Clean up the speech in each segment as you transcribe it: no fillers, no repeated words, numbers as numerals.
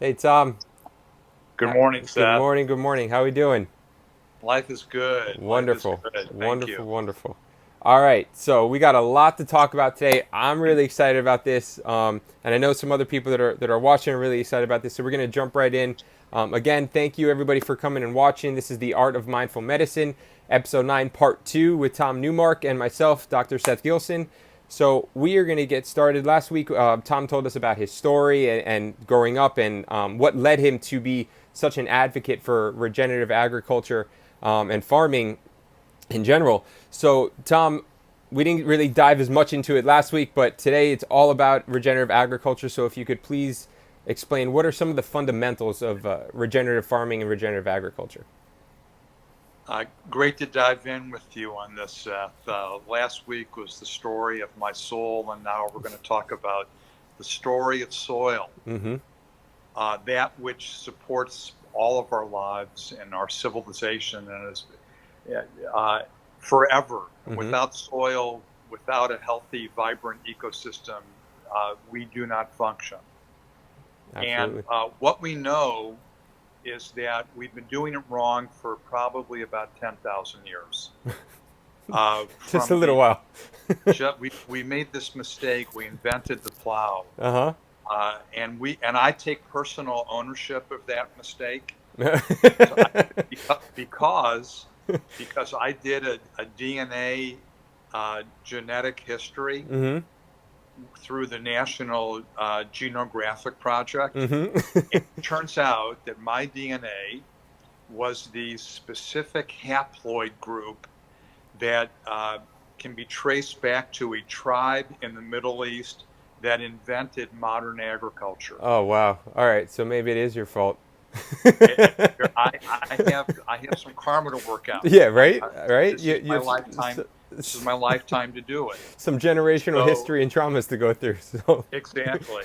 Hey Tom. Good morning, Good Seth. morning. Good morning. How we doing? Life is good. Life is Wonderful. good. Thank you. Wonderful. Wonderful. All right. So we got a lot to talk about today. I'm really excited about this, and I know some other people that are watching are really excited about this. So we're gonna jump right in. Again, thank you everybody for coming and watching. This is the Art of Mindful Medicine, episode 9, part 2, with Tom Newmark and myself, Dr. Seth Gilson. So we are going to get started. Last week, Tom told us about his story and growing up and what led him to be such an advocate for regenerative agriculture and farming in general. So, Tom, we didn't really dive as much into it last week, but today it's all about regenerative agriculture. So, if you could please explain what are some of the fundamentals of regenerative farming and regenerative agriculture? Great to dive in with you on this, Seth. Last week was the story of my soul, and now we're going to talk about the story of soil, Mm-hmm. that which supports all of our lives and our civilization and is uh, forever. Mm-hmm. Without soil, without a healthy, vibrant ecosystem, we do not function. And Absolutely. what we know is that we've been doing it wrong for probably about 10,000 years. Just a From little the while. we made this mistake. We invented the plow, Uh and I take personal ownership of that mistake. So I, huh. because because I did a DNA genetic history Mm-hmm. through the National Genographic Project. Mm-hmm. And it turns out that my DNA was the specific haploid group that can be traced back to a tribe in the Middle East that invented modern agriculture. Oh wow. All right. So maybe it is your fault. And I have some karma to work out. Yeah. Right. Right. This is my lifetime. This is my lifetime to do it. some generational So history and traumas to go through. So. exactly.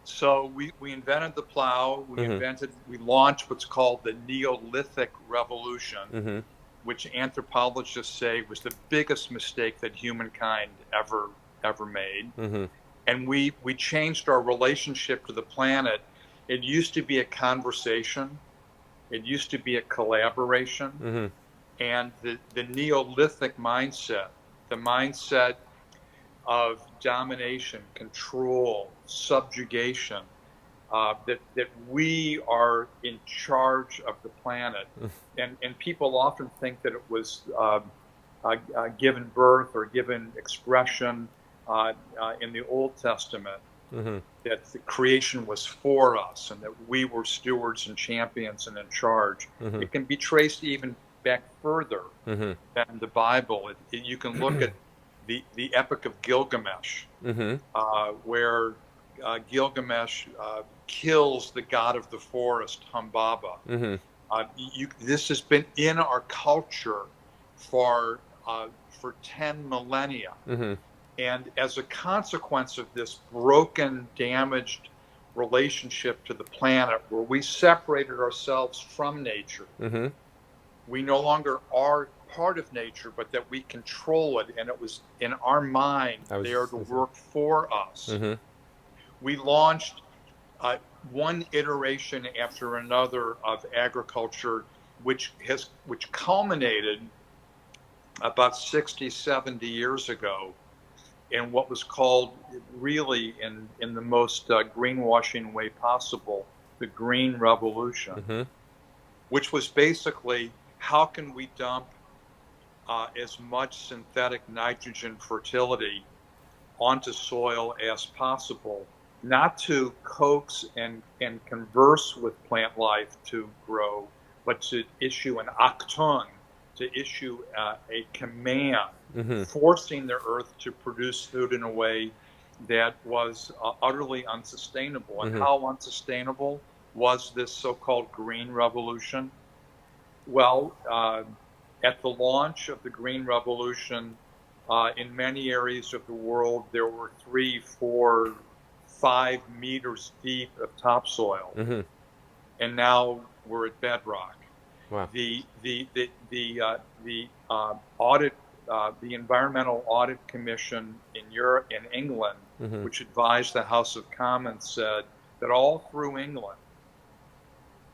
So we invented the plow. Mm-hmm. We launched what's called the Neolithic Revolution, Mm-hmm. which anthropologists say was the biggest mistake that humankind ever made. Mm-hmm. And we changed our relationship to the planet. It used to be a conversation. It used to be a collaboration. Mm-hmm. And the Neolithic mindset, the mindset of domination, control, subjugation, that we are in charge of the planet. And people often think that it was given birth or given expression in the Old Testament, Mm-hmm. that the creation was for us and that we were stewards and champions and in charge. Mm-hmm. It can be traced even back further Mm-hmm. than the Bible. You can look at the Epic of Gilgamesh, Mm-hmm. where Gilgamesh kills the god of the forest, Humbaba. Mm-hmm. This has been in our culture for for 10 millennia. Mm-hmm. And as a consequence of this broken, damaged relationship to the planet, where we separated ourselves from nature, Mm-hmm. we no longer are part of nature, but that we control it, and it was in our mind I was there just to gonna say. work for us. Mm-hmm. We launched one iteration after another of agriculture, which culminated about 60, 70 years ago in what was called, really in the most greenwashing way possible, the Green Revolution, Mm-hmm. which was basically how can we dump as much synthetic nitrogen fertility onto soil as possible, not to coax and converse with plant life to grow, but to issue an acton, to issue a command, Mm-hmm. forcing the earth to produce food in a way that was utterly unsustainable. And Mm-hmm. how unsustainable was this so-called green revolution? Well, at the launch of the Green Revolution, in many areas of the world, there were 3, 4, 5 meters deep of topsoil, Mm-hmm. and now we're at bedrock. Wow. The Environmental Audit Commission in Europe, in England, Mm-hmm. which advised the House of Commons, said that all through England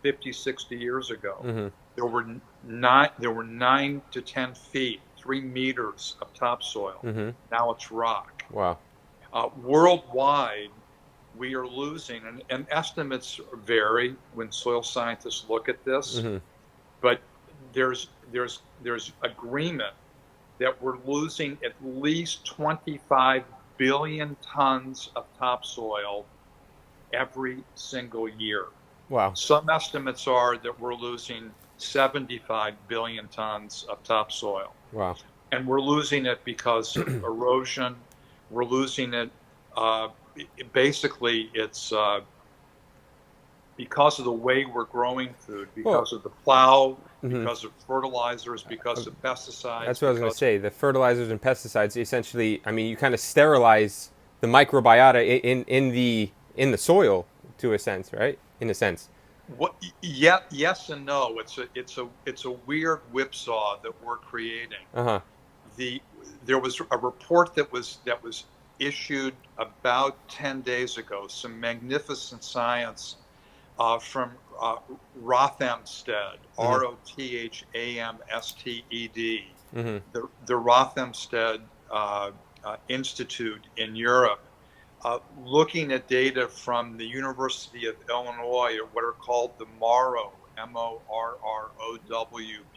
50, 60 years ago, Mm-hmm. there were 9 to 10 feet, 3 meters of topsoil. Mm-hmm. Now it's rock. Wow. Worldwide, we are losing, and estimates vary when soil scientists look at this, Mm-hmm. but there's agreement that we're losing at least 25 billion tons of topsoil every single year. Wow. Some estimates are that we're losing 75 billion tons of topsoil. Wow. And we're losing it because of erosion. We're losing it. Uh, Basically, it's because of the way we're growing food, Well, because of the plow, mm-hmm. because of fertilizers, because of pesticides, That's what I was going to because say. The fertilizers and pesticides, essentially, I mean, you kind of sterilize the microbiota in the soil to a sense, right? In a sense. what? Yeah, yes and no. It's a weird whipsaw that we're creating. Uh huh. the there was a report that was issued about 10 days ago, some magnificent science from Rothamsted, Mm-hmm. Rothamsted, Mm-hmm. the Rothamsted Institute in Europe, looking at data from the University of Illinois at what are called the Morrow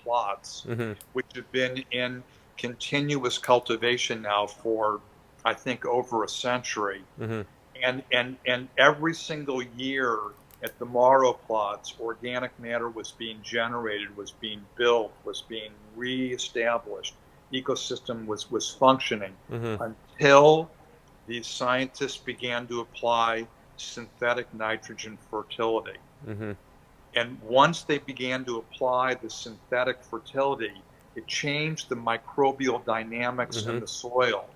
plots, Mm-hmm. which have been in continuous cultivation now for, I think, over a century. Mm-hmm. And every single year at the Morrow plots, organic matter was being generated, was being built, was being reestablished. Ecosystem was functioning Mm-hmm. until these scientists began to apply synthetic nitrogen fertility. Mm-hmm. And once they began to apply the synthetic fertility, it changed the microbial dynamics Mm-hmm. in the soil.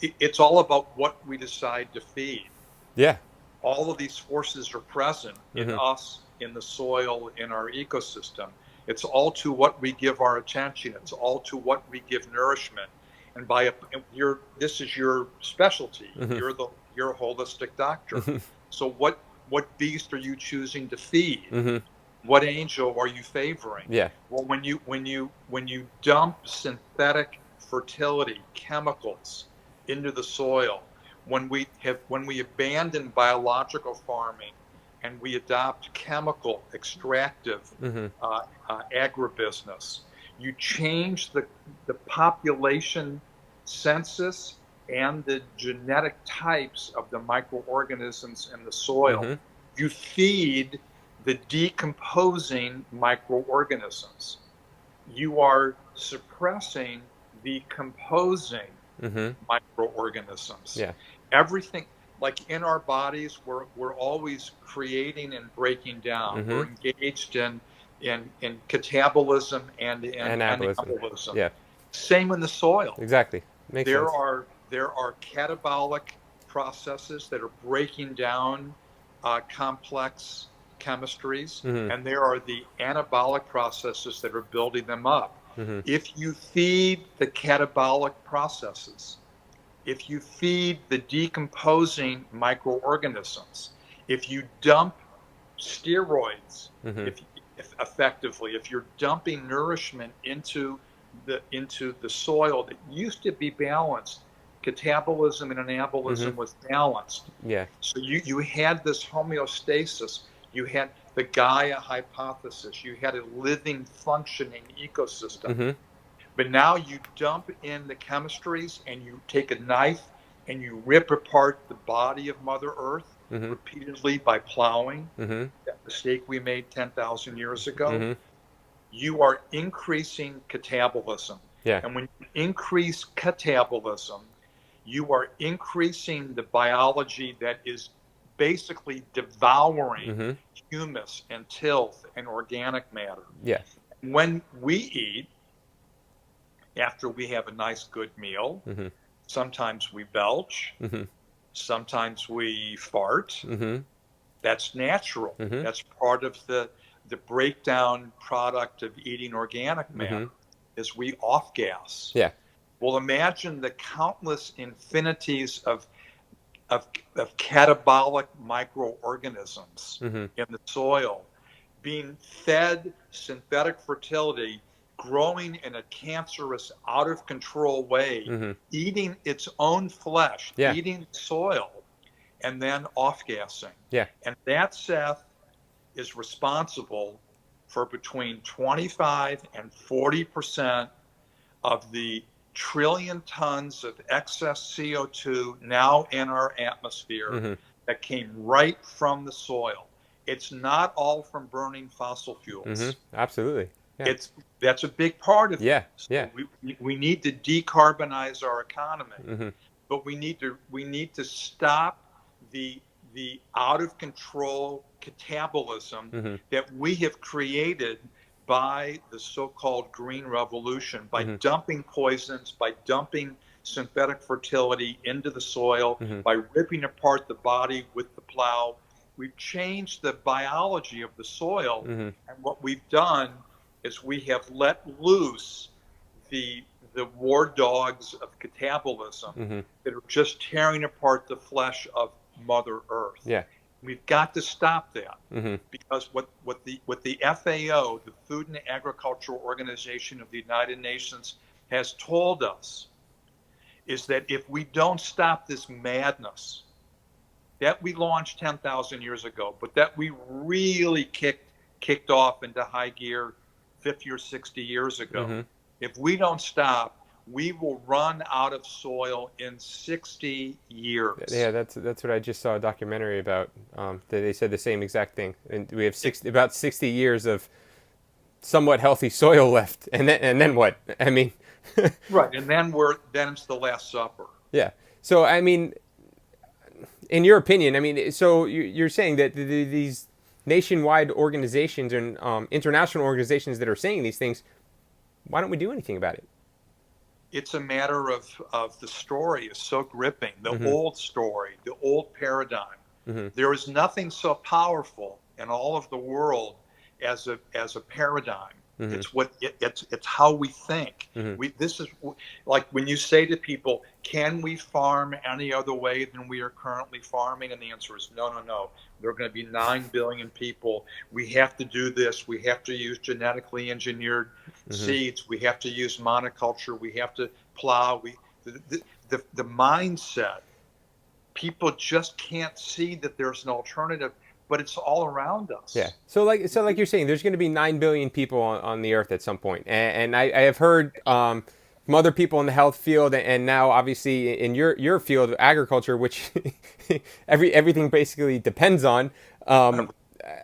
It's all about what we decide to feed. Yeah. All of these forces are present in Mm-hmm. us, in the soil, in our ecosystem. It's all to what we give our attention. It's all to what we give nourishment. And this is your specialty. Mm-hmm. You're a holistic doctor. Mm-hmm. So what beast are you choosing to feed? Mm-hmm. What angel are you favoring? Yeah. Well, when you dump synthetic fertility chemicals into the soil, when we abandon biological farming and we adopt chemical extractive Mm-hmm. agribusiness, you change the population census and the genetic types of the microorganisms in the soil. Mm-hmm. You feed the decomposing microorganisms. You are suppressing the composing Mm-hmm. microorganisms. Yeah. Everything, like in our bodies, we're always creating and breaking down. Mm-hmm. We're engaged in catabolism and in Anabolism. anabolism. Yeah. Same in the soil. Exactly. Makes There sense. are there are catabolic processes that are breaking down complex chemistries, Mm-hmm. and there are the anabolic processes that are building them up. Mm-hmm. If you feed the catabolic processes, if you feed the decomposing microorganisms, if you dump steroids, Mm-hmm. if effectively, if you're dumping nourishment into the soil that used to be balanced, catabolism and Mm-hmm. anabolism was balanced. Yeah. So you had this homeostasis. You had the Gaia hypothesis. You had a living, functioning ecosystem. Mm-hmm. But now you dump in the chemistries and you take a knife and you rip apart the body of Mother Earth Mm-hmm. repeatedly by plowing. Mm-hmm. That mistake we made 10,000 years ago. Mm-hmm. You are increasing catabolism. Yeah. And when you increase catabolism, you are increasing the biology that is basically devouring Mm-hmm. humus and tilth and organic matter. Yeah. When we eat, after we have a nice good meal, Mm-hmm. sometimes we belch, Mm-hmm. sometimes we fart. Mm-hmm. That's natural. Mm-hmm. That's part of the breakdown product of eating organic Mm-hmm. matter is we off gas. Yeah. Well, imagine the countless infinities of of, of catabolic microorganisms Mm-hmm. in the soil being fed synthetic fertility, growing in a cancerous, out of control way, Mm-hmm. eating its own flesh, Yeah. eating soil, and then off gassing. Yeah. And that, Seth, is responsible for between 25 and 40% of the trillion tons of excess CO2 now in our atmosphere Mm-hmm. that came right from the soil. It's not all from burning fossil Mm-hmm. fuels. Absolutely. Yeah. It's That's a big part of it. Yeah. Yeah. So we need to decarbonize our economy, Mm-hmm. but we need to stop the the out of control catabolism Mm-hmm. that we have created by the so-called green revolution, by Mm-hmm. dumping poisons, by dumping synthetic fertility into the soil, Mm-hmm. by ripping apart the body with the plow. We've changed the biology of the soil, Mm-hmm. and what we've done is we have let loose the the war dogs of catabolism Mm-hmm. that are just tearing apart the flesh of Mother Earth. Yeah. We've got to stop that, Mm-hmm. because what the FAO, the Food and Agricultural Organization of the United Nations, has told us is that if we don't stop this madness that we launched 10,000 years ago, but that we really kicked off into high gear 50 or 60 years ago. Mm-hmm. If we don't stop, we will run out of soil in 60 Yeah, years. that's what I just saw a documentary about. They said the same exact thing, and we have about 60 years of somewhat healthy soil left, and then what? I mean, Right. And then it's the Last Supper. yeah. So I mean, in your opinion, I mean, so you're saying that these nationwide organizations and international organizations that are saying these things, why don't we do anything about it? It's a matter of the story is so gripping, the Mm-hmm. old story, the old paradigm. Mm-hmm. There is nothing so powerful in all of the world as a paradigm. Mm-hmm. It's how we think. Mm-hmm. We This is like when you say to people, "Can we farm any other way than we are currently farming?" And the answer is no, no, no. There are going to be 9 billion people. We have to do this. We have to use genetically engineered Mm-hmm. seeds. We have to use monoculture. We have to plow. The mindset, people just can't see that there's an alternative, but it's all around Yeah. us. So like you're saying, there's going to be 9 billion people on the earth at some point, and I have heard from other people in the health field, and now obviously in your field of agriculture, which everything basically depends on. Um,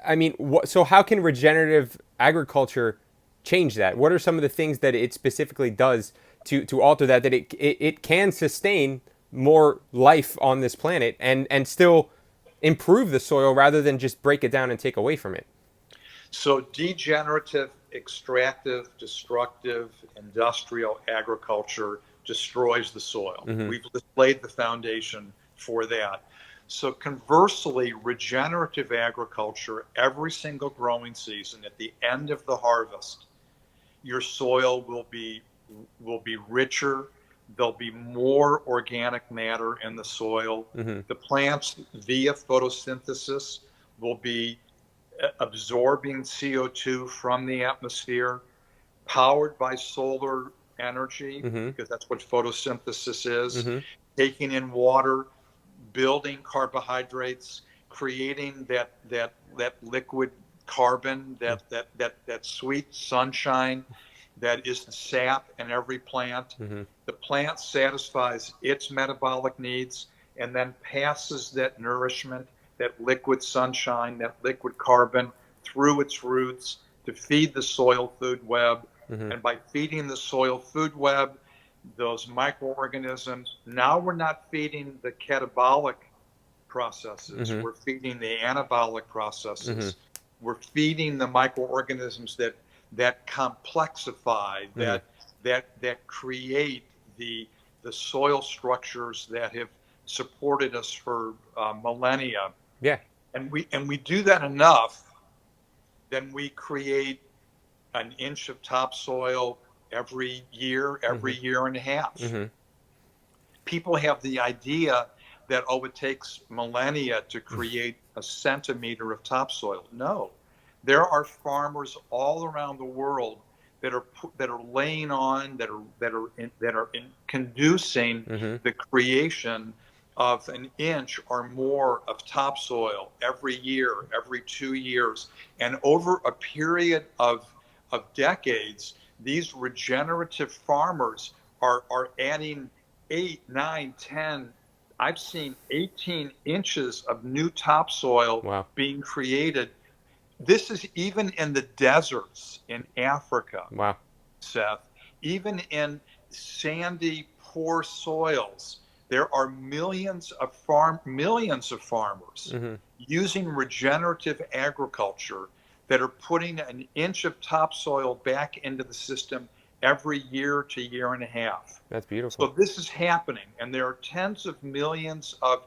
I mean, so how can regenerative agriculture change that? What are some of the things that it specifically does to alter that it can sustain more life on this planet and still improve the soil rather than just break it down and take away from it? So degenerative, extractive, destructive, industrial agriculture destroys the soil. Mm-hmm. We've laid the foundation for that. So conversely, regenerative agriculture, every single growing season, at the end of the harvest, your soil will be richer. There'll be more organic matter in the soil. Mm-hmm. The plants, via photosynthesis, will be absorbing CO2 from the atmosphere, powered by solar energy, Mm-hmm. because that's what photosynthesis is, Mm-hmm. taking in water, building carbohydrates, creating that liquid carbon, that sweet sunshine that is the sap in every plant. Mm-hmm. The plant satisfies its metabolic needs and then passes that nourishment, that liquid sunshine, that liquid carbon through its roots to feed the soil food web. Mm-hmm. And by feeding the soil food web, those microorganisms, now we're not feeding the catabolic processes, Mm-hmm. we're feeding the anabolic Mm-hmm. processes. We're feeding the microorganisms that complexify, Mm-hmm. that create the soil structures that have supported us for millennia. Yeah. And we do that enough, then we create an inch of topsoil every Mm-hmm. year and a half. Mm-hmm. People have the idea that, oh, it takes millennia to create a centimeter of topsoil. No, there are farmers all around the world that are laying on conducing Mm-hmm. the creation of an inch or more of topsoil every year, every 2 years, and over a period of decades, these regenerative farmers are adding 8, 9, 10. I've seen 18 inches of new topsoil Wow. being created. This is even in the deserts in Africa, Wow. Seth, even in sandy, poor soils. There are millions of farmers Mm-hmm. using regenerative agriculture that are putting an inch of topsoil back into the system every year to year and a half. That's beautiful. So this is happening, and there are tens of millions of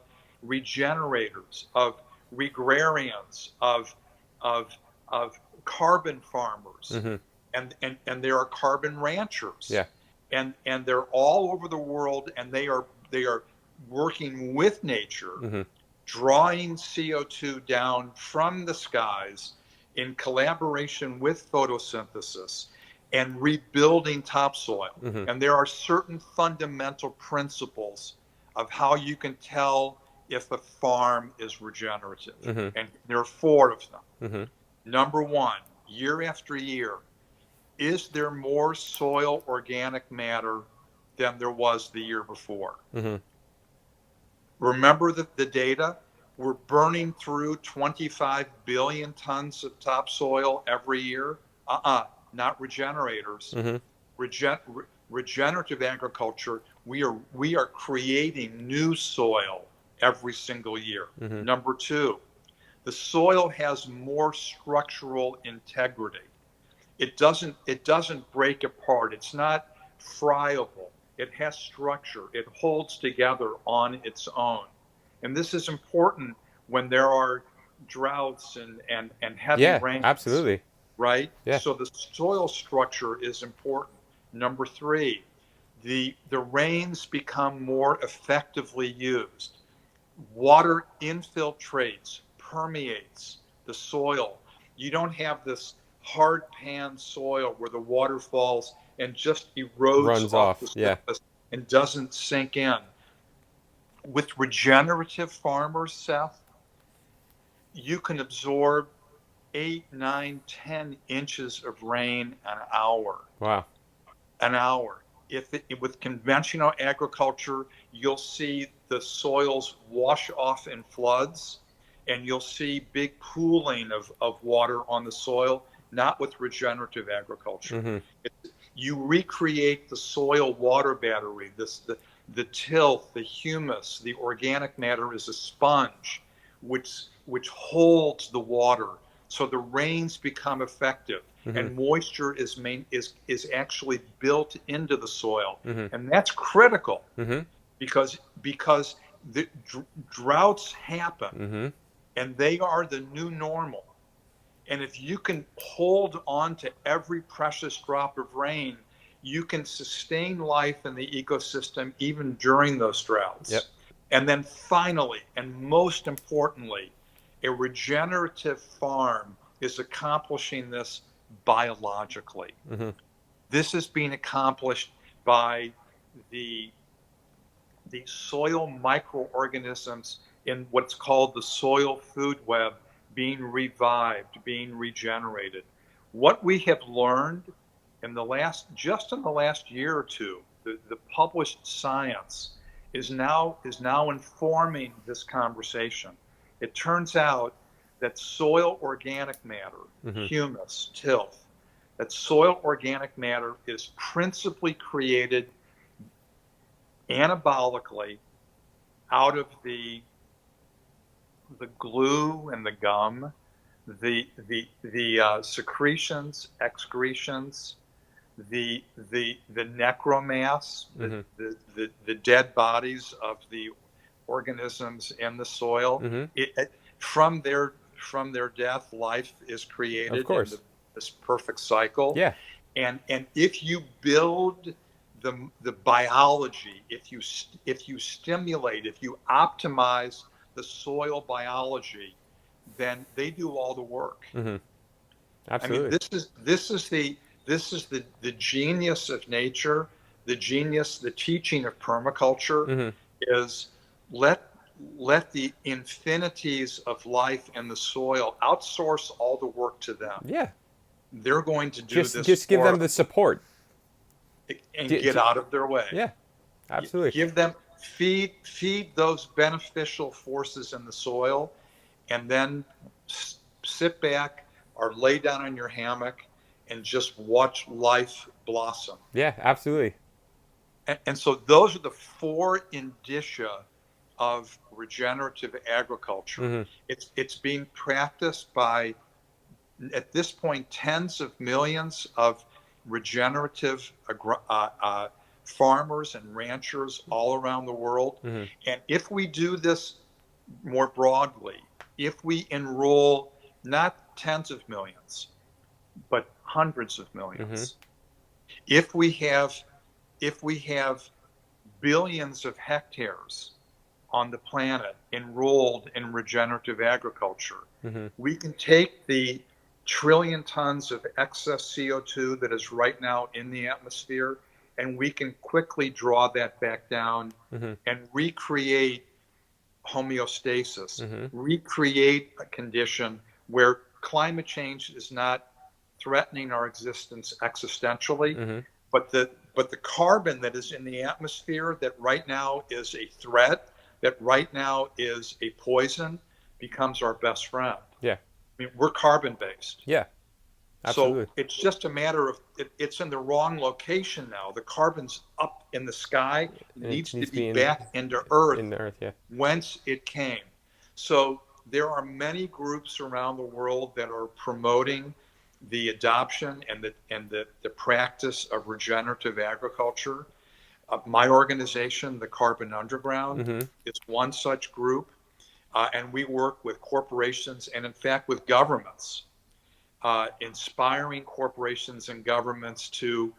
regenerators, of regrarians, of of carbon farmers, Mm-hmm. and there are carbon ranchers, Yeah. and they're all over the world, and they are working with nature, Mm-hmm. drawing CO2 down from the skies in collaboration with photosynthesis and rebuilding topsoil. Mm-hmm. And there are certain fundamental principles of how you can tell if a farm is regenerative. Mm-hmm. And there are four of them. Mm-hmm. Number one, year after year, is there more soil organic matter than there was the year before? Mm-hmm. Remember the data? We're burning through 25 billion tons of topsoil every year. Not regenerators. Mm-hmm. Regen- Regenerative agriculture, we are creating new soil every single year. Mm-hmm. Number two, the soil has more structural integrity. It doesn't break apart. It's not friable. It has structure. It holds together on its own. And this is important when there are droughts and heavy Yeah. rains, Absolutely. right? Yeah. So the soil structure is important. Number three, the rains become more effectively used. Water infiltrates, permeates the soil. You don't have this hard pan soil where the water falls and just erodes Runs off the off. Yeah. surface and doesn't sink in. With regenerative farmers, Seth, you can absorb 8, 9, 10 inches of rain an hour. Wow. An hour. With conventional agriculture, you'll see the soils wash off in floods, and you'll see big pooling of water on the soil. Not with regenerative agriculture. Mm-hmm. You recreate the soil water battery. The tilth, the humus, the organic matter is a sponge, which holds the water. So the rains become effective, Mm-hmm. and moisture is actually built into the soil, Mm-hmm. and that's critical Mm-hmm. because the droughts happen, Mm-hmm. and they are the new normal. And if you can hold on to every precious drop of rain, you can sustain life in the ecosystem even during those Yep. droughts. And then finally, and most importantly, a regenerative farm is accomplishing this biologically. Mm-hmm. This is being accomplished by the the soil microorganisms in what's called the soil food web being revived, being regenerated. What we have learned just in the last year or two, the published science is now informing this conversation. It turns out that soil organic matter, Mm-hmm. humus, tilth, that soil organic matter is principally created anabolically out of the glue and the gum, the secretions, excretions, the necromass, Mm-hmm. the dead bodies of the organisms in the soil. Mm-hmm. From their death, life is Of created in course. this perfect cycle. Yeah. And if you build the biology, if you stimulate, if you optimize the soil biology, then they do all the work. Mm-hmm. I mean, Absolutely. this is the genius of nature, the genius, the teaching of permaculture Mm-hmm. is let let the infinities of life and the soil outsource all the work to them. Yeah. They're going to do Just this just give them for the us support. and J- get j- out of their way. yeah. Absolutely. Give them feed those beneficial forces in the soil, and then sit back or lay down in your hammock and just watch life blossom. Yeah. Absolutely. And so those are the four indicia of regenerative agriculture. Mm-hmm. It's being practiced by, at this point, tens of millions of regenerative farmers and ranchers all around the world. Mm-hmm. And if we do this more broadly, if we enroll not tens of millions, but hundreds of Mm-hmm. millions, if we have if we have billions of hectares on the planet enrolled in regenerative agriculture, Mm-hmm. we can take the trillion tons of excess CO2 that is right now in the atmosphere, and we can quickly draw that back down Mm-hmm. and recreate homeostasis, Mm-hmm. recreate a condition where climate change is not threatening our existence existentially, Mm-hmm. but the carbon that is in the atmosphere that right now is a threat, that right now is a poison, becomes our best friend. Yeah. I mean, we're carbon based. Yeah. So Absolutely. it's just a matter of it's in the wrong location now. The carbon's up in the sky. It And it needs to needs to be be back into Earth in the earth. Yeah. whence it came. So there are many groups around the world that are promoting the adoption and the practice of regenerative agriculture. My organization, the Carbon Underground, Mm-hmm. is one such group, and we work with corporations and, in fact, with governments, inspiring corporations and governments to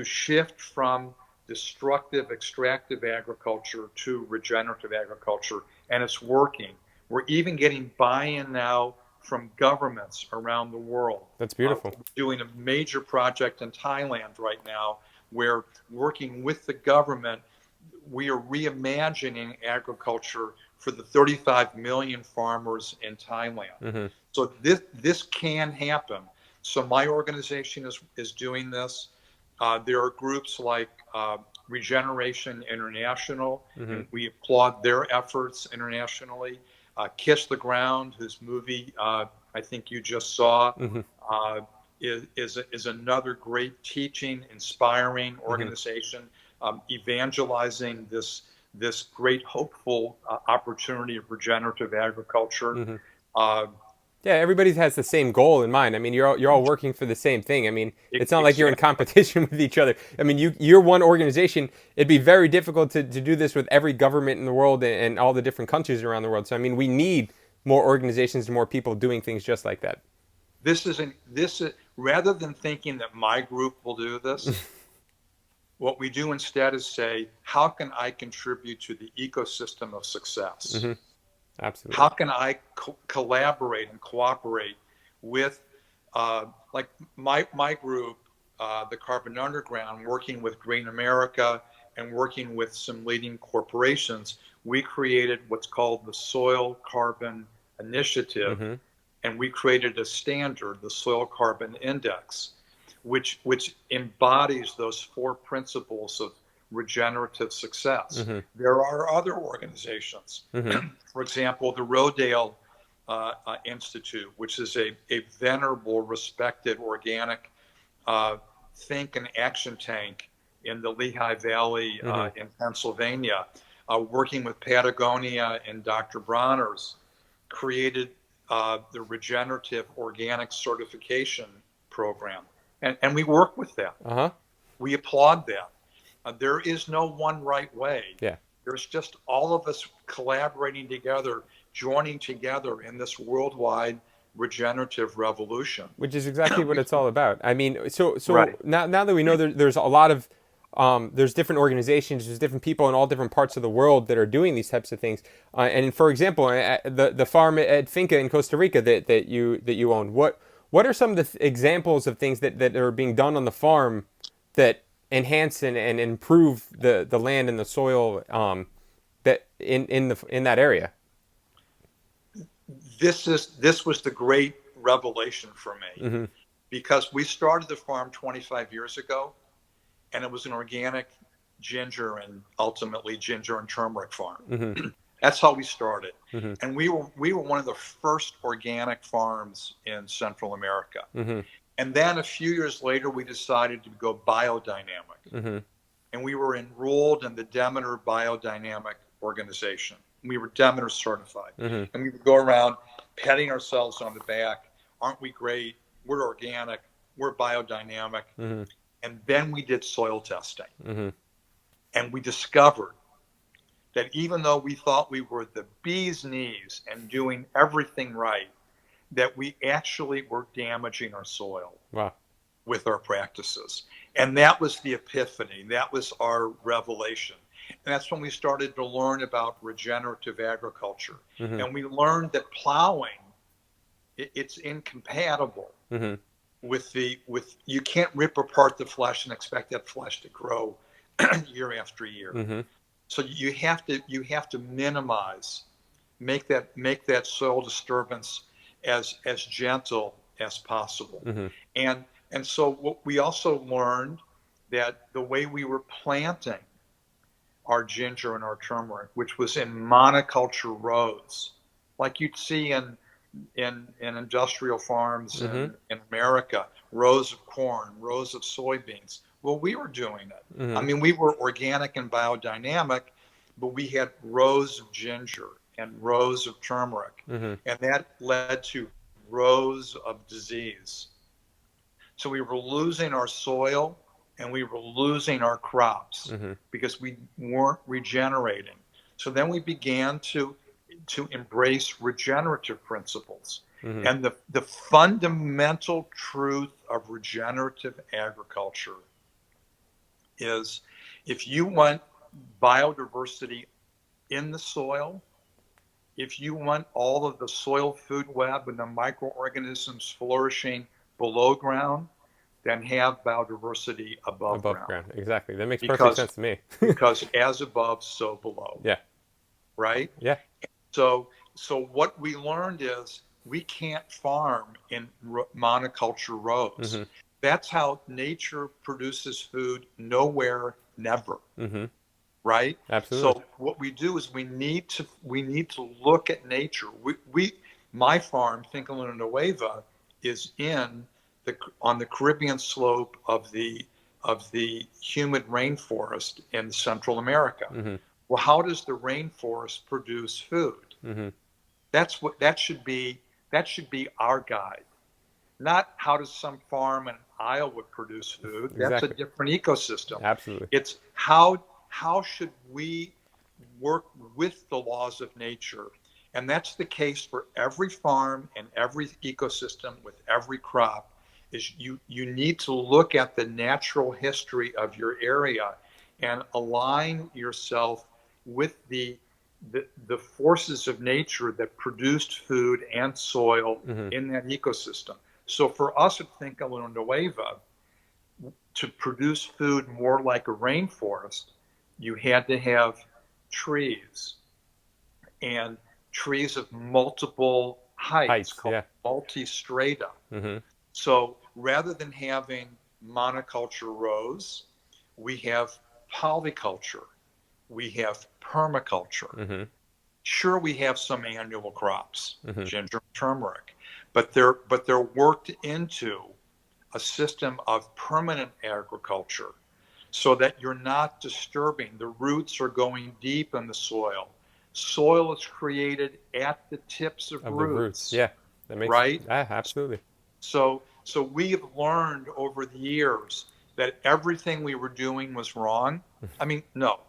shift from destructive extractive agriculture to regenerative agriculture, and it's working. We're even getting buy-in now from governments around the world. That's beautiful. We're doing a major project in Thailand right now where, working with the government, we are reimagining agriculture for the 35 million farmers in Thailand. Mm-hmm. So this can happen. So my organization is doing this. There are groups like Regeneration International, Mm-hmm. and we applaud their efforts internationally. Kiss the Ground, whose movie I think you just saw, Mm-hmm. uh, is another great teaching, inspiring Mm-hmm. organization, evangelizing this great hopeful opportunity of regenerative agriculture. Mm-hmm. Uh, Yeah, everybody has the same goal in mind. I mean, you're all working for the same thing. I mean, it's not like you're in exactly. competition with each other. I mean, you're one organization. It'd be very difficult to do this with every government in the world and all the different countries around the world. So I mean, we need more organizations and more people doing things just like that. This is rather than thinking that my group will do this, what we do instead is say, how can I contribute to the ecosystem of success? Mm-hmm. Absolutely. How can I collaborate and cooperate with, like my group, the Carbon Underground, working with Green America and working with some leading corporations? We created what's called the Soil Carbon Initiative, Mm-hmm. and we created a standard, the Soil Carbon Index, which embodies those four principles of regenerative success. Mm-hmm. There are other organizations, Mm-hmm. for example, the Rodale Institute, which is a venerable, respected organic uh, think and action tank in the Lehigh Valley Mm-hmm. in Pennsylvania, working with Patagonia and Dr. Bronner's, created the regenerative organic certification program. And we work with that. Uh-huh. We applaud that. There is no one right way. Yeah. There's just all of us collaborating together, joining together in this worldwide regenerative revolution. Which is exactly what it's all about. I mean, so Right. now that we know there's a lot of there's different organizations, there's different people in all different parts of the world that are doing these types of things. And for example, the farm at Finca in Costa Rica that you own, what are some of the examples of things that are being done on the farm that enhance and improve the land and the soil that in that area? This was the great revelation for me, Mm-hmm. because we started the farm 25 years ago, and it was an organic ginger and ultimately ginger and turmeric farm. Mm-hmm. That's how we started. Mm-hmm. And we were one of the first organic farms in Central America. Mm-hmm. And then a few years later, we decided to go biodynamic. Mm-hmm. And we were enrolled in the Demeter Biodynamic Organization. We were Demeter certified. Mm-hmm. And we would go around patting ourselves on the back. Aren't we great? We're organic. We're biodynamic. Mm-hmm. And then we did soil testing. Mm-hmm. And we discovered that even though we thought we were the bee's knees and doing everything right, that we actually were damaging our soil Wow. with our practices. And that was the epiphany. That was our revelation. And that's when we started to learn about regenerative agriculture. Mm-hmm. And we learned that plowing, it's incompatible Mm-hmm. with you can't rip apart the flesh and expect that flesh to grow year after year. Mm-hmm. So you have to minimize, make that soil disturbance as gentle as possible. Mm-hmm. And and so what we also learned, that the way we were planting our ginger and our turmeric, which was in monoculture rows, like you'd see in industrial farms Mm-hmm. in America, rows of corn, rows of soybeans. Well, we were doing it. I Mm-hmm. mean, we were organic and biodynamic, but we had rows of ginger and rows of turmeric, Mm-hmm. and that led to rows of disease. So we were losing our soil and we were losing our crops Mm-hmm. because we weren't regenerating. So then we began to embrace regenerative principles. Mm-hmm. And the fundamental truth of regenerative agriculture is, if you want biodiversity in the soil, if you want all of the soil food web and the microorganisms flourishing below ground, then have biodiversity above Above ground. ground. Exactly. That makes perfect Because sense to me. because as above, so below. Yeah. Right? Yeah. So what we learned is we can't farm in monoculture rows. Mm-hmm. That's how nature produces food. Nowhere, never. Mm-hmm. Right? Absolutely. So what we do is we need to look at nature. We my farm, Finca Luna Nueva, is on the Caribbean slope of the humid rainforest in Central America. Mm-hmm. Well, how does the rainforest produce food? Mm-hmm. That should be our guide. Not how does some farm in Iowa produce food. That's a Exactly. different ecosystem. Absolutely. It's how should we work with the laws of nature? And that's the case for every farm and every ecosystem with every crop. Is you need to look at the natural history of your area and align yourself with the forces of nature that produced food and soil Mm-hmm. in that ecosystem. So for us at Finca Nueva, to produce food more like a rainforest, you had to have trees, and trees of multiple heights Heights. called Yeah. multi-strata. Mm-hmm. So rather than having monoculture rows, we have polyculture, we have permaculture. Mm-hmm. Sure, we have some annual crops, Mm-hmm. ginger and turmeric, but they're worked into a system of permanent agriculture, so that you're not disturbing. The roots are going deep in the soil. Soil is created at the tips of Of the roots. roots, Yeah. That makes. right? Absolutely. So we have learned over the years that everything we were doing was wrong. I mean, no,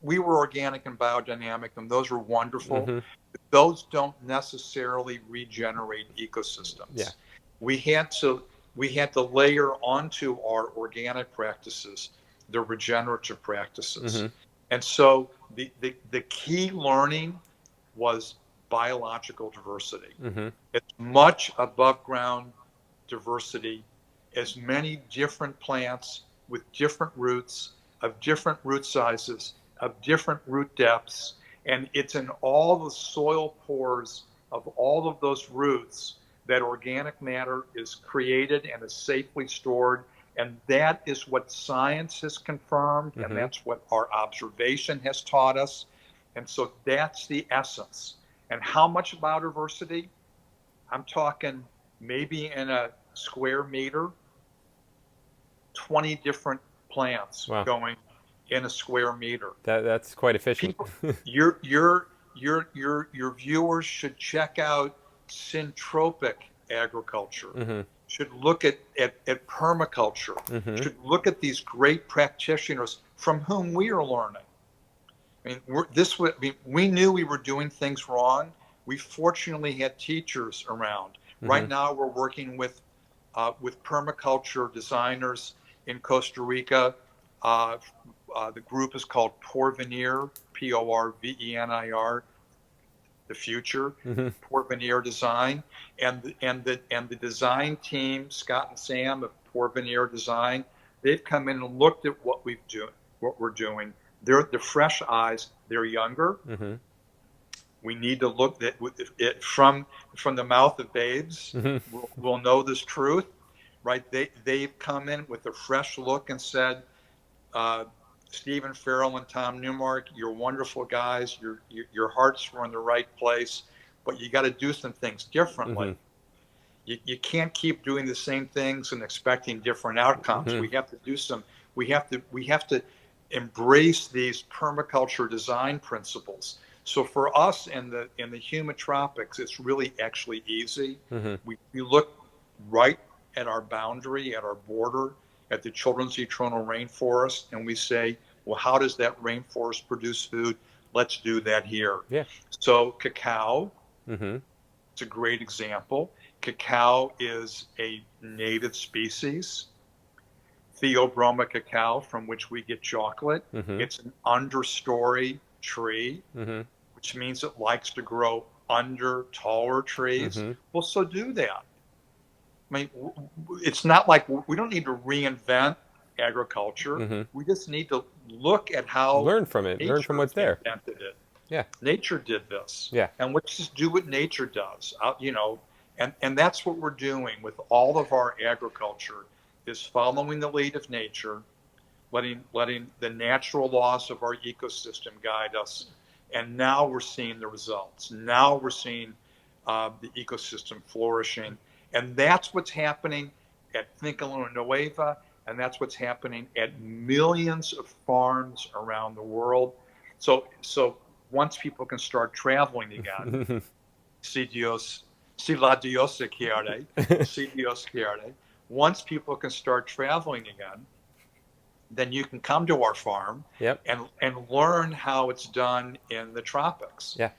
we were organic and biodynamic, and those were wonderful. Mm-hmm. those don't necessarily regenerate Yeah. ecosystems. We had to we had to layer onto our organic practices the regenerative practices. Mm-hmm. And so the key learning was biological diversity. Mm-hmm. As much above ground diversity, as many different plants with different roots, of different root sizes, of different root depths, and it's in all the soil pores of all of those roots that organic matter is created and is safely stored. And that is what science has confirmed, and Mm-hmm. that's what our observation has taught us. And so that's the essence. And how much biodiversity? I'm talking maybe in a square meter, 20 different plants Wow. going in a square meter. That's quite efficient. People, your viewers should check out syntropic agriculture. Mm-hmm. Should look at permaculture. Mm-hmm. Should look at these great practitioners from whom we are learning. I mean, we knew we were doing things wrong. We fortunately had teachers around. Mm-hmm. Right now, we're working with permaculture designers in Costa Rica. Uh, the group is called Porvenir, Porvenir, the future, Mm-hmm. Porvenir Design, and the design team, Scott and Sam of Porvenir Design, they've come in and looked at what we're doing. They're the fresh eyes. They're younger. Mm-hmm. We need to look at it from the mouth of babes. Mm-hmm. We'll know this truth, right? They've come in with a fresh look and said, uh, Stephen Farrell and Tom Newmark, you're wonderful guys. Your hearts were in the right place, but you got to do some things differently. Mm-hmm. You can't keep doing the same things and expecting different outcomes. Mm-hmm. We have to do some. We have to embrace these permaculture design principles. So for us in the human tropics, it's really actually easy. Mm-hmm. We look right at our boundary, at our border, at the children's eternal rainforest, and we say, well, how does that rainforest produce food? Let's do that here. Yeah. So cacao, Mm-hmm. it's a great example. Cacao is a native species, Theobroma cacao, from which we get chocolate. Mm-hmm. It's an understory tree, Mm-hmm. which means it likes to grow under taller trees. Mm-hmm. Well, so do that. I mean, it's not like we don't need to reinvent agriculture. Mm-hmm. We just need to look at how Learn from it. Learn from nature what's there. invented it. Yeah. Nature did this, Yeah. and let's just do what nature does. And that's what we're doing with all of our agriculture is following the lead of nature, letting the natural laws of our ecosystem guide us. And now we're seeing the results. Now we're seeing the ecosystem flourishing. And that's what's happening at Finca Luna Nueva, and that's what's happening at millions of farms around the world. So once people can start traveling again, si Dios, si la Diosa quiere, si Dios quiere, once people can start traveling again, then you can come to our farm Yep. and learn how it's done in the tropics. Yeah.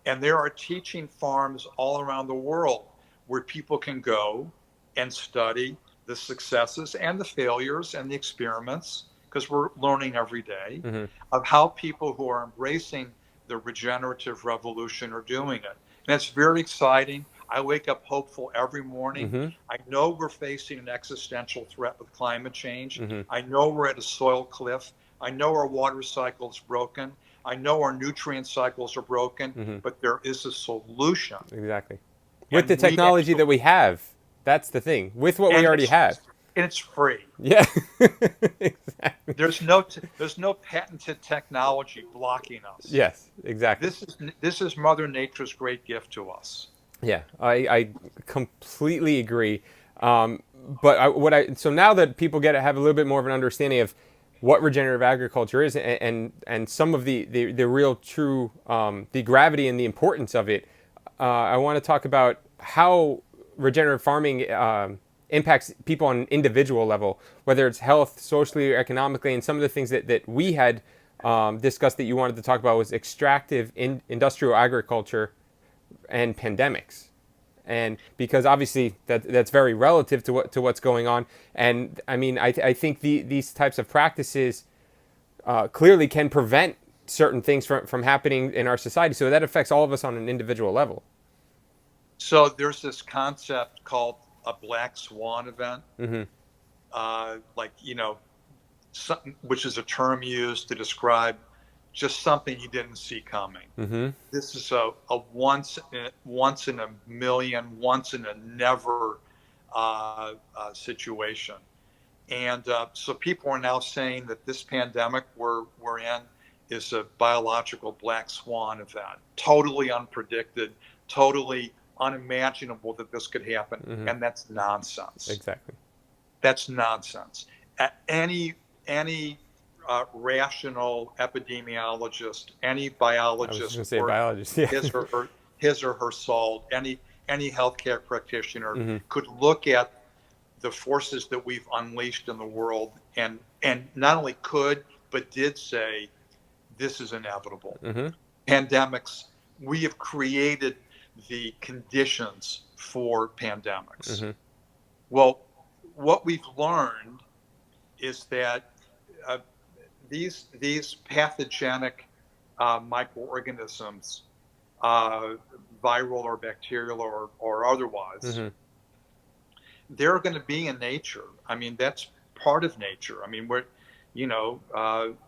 And there are teaching farms all around the world where people can go and study the successes and the failures and the experiments, because we're learning every day, Mm-hmm. of how people who are embracing the regenerative revolution are doing it. And it's very exciting. I wake up hopeful every morning. Mm-hmm. I know we're facing an existential threat with climate change. Mm-hmm. I know we're at a soil cliff. I know our water cycle is broken. I know our nutrient cycles are broken, Mm-hmm. but there is a solution. Exactly. With the And we technology actually, that we have, that's the thing. With what we and already have. it's free. Yeah. Exactly. There's no patented technology blocking us. Yes, exactly. This is Mother Nature's great gift to us. Yeah, I completely agree. But so now that people have a little bit more of an understanding of what regenerative agriculture is and some of the real true the gravity and the importance of it, I want to talk about how regenerative farming impacts people on an individual level, whether it's health, socially, or economically. And some of the things that we had discussed that you wanted to talk about was extractive industrial agriculture and pandemics. And because obviously that's very relative to what's going on. And I mean, I think these types of practices clearly can prevent certain things from happening in our society. So that affects all of us on an individual level. So there's this concept called a black swan event, Mm-hmm. like which is a term used to describe just something you didn't see coming. Mm-hmm. This is a once in a million, once in a never situation. And so people are now saying that this pandemic we're in is a biological black swan event, totally unpredicted, totally unimaginable that this could happen. Mm-hmm. And that's nonsense. Exactly. That's nonsense. Any rational epidemiologist, any I was just biologist gonna say worth biologist. Yeah. his or her his or her salt, any healthcare practitioner Mm-hmm. could look at the forces that we've unleashed in the world and not only could but did say this is inevitable. Mm-hmm. Pandemics, we have created the conditions for pandemics. Mm-hmm. Well, what we've learned is that uh, these pathogenic microorganisms, uh, viral or bacterial or otherwise, Mm-hmm. they're going to be in nature. I mean, that's part of nature. I mean,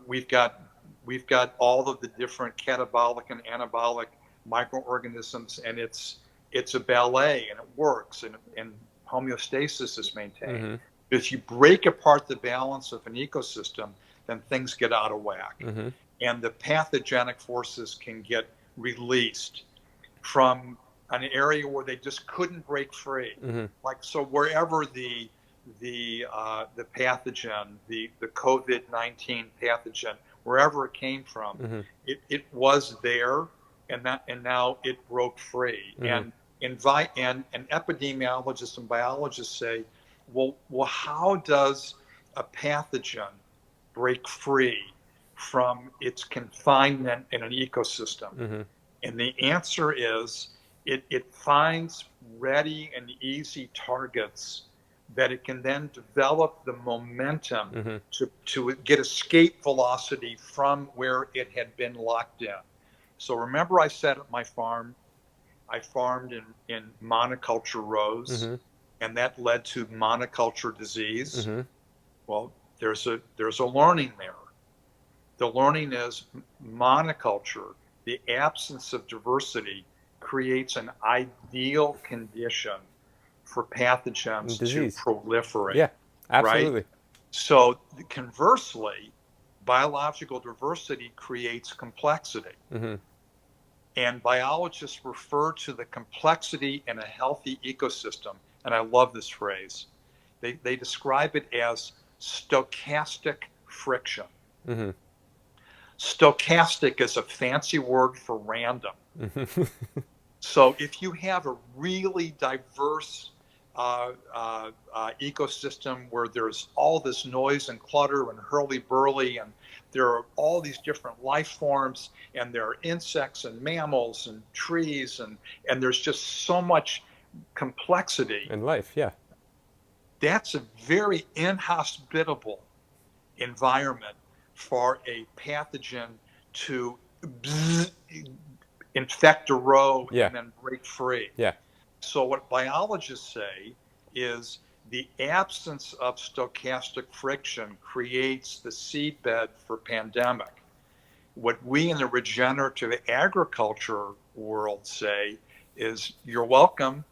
we've got all of the different catabolic and anabolic microorganisms, and it's a ballet, and it works, and homeostasis is maintained. Mm-hmm. But if you break apart the balance of an ecosystem, then things get out of whack, Mm-hmm. and the pathogenic forces can get released from an area where they just couldn't break free. Mm-hmm. Like so, wherever the pathogen, the COVID-19 pathogen, wherever it came from, Mm-hmm. it was there, and now it broke free. Mm-hmm. And epidemiologists and biologists say, well, how does a pathogen break free from its confinement in an ecosystem? Mm-hmm. And the answer is it finds ready and easy targets that it can then develop the momentum Mm-hmm. to get escape velocity from where it had been locked in. So remember I said at my farm, I farmed in monoculture rows, Mm-hmm. and that led to monoculture disease. Mm-hmm. Well, there's a learning there. The learning is monoculture, the absence of diversity creates an ideal condition for pathogens to Disease. proliferate, Yeah. right? Absolutely. So conversely, biological diversity creates complexity. Mm-hmm. And biologists refer to the complexity in a healthy ecosystem, and I love this phrase. They describe it as stochastic friction. Mm-hmm. Stochastic is a fancy word for random. Mm-hmm. So if you have a really diverse ecosystem where there's all this noise and clutter and hurly-burly, and there are all these different life forms, and there are insects and mammals and trees, and there's just so much complexity, In life, yeah. that's a very inhospitable environment for a pathogen to infect a row Yeah. and then break free. Yeah. So, what biologists say is the absence of stochastic friction creates the seedbed for pandemic. What we in the regenerative agriculture world say is you're welcome,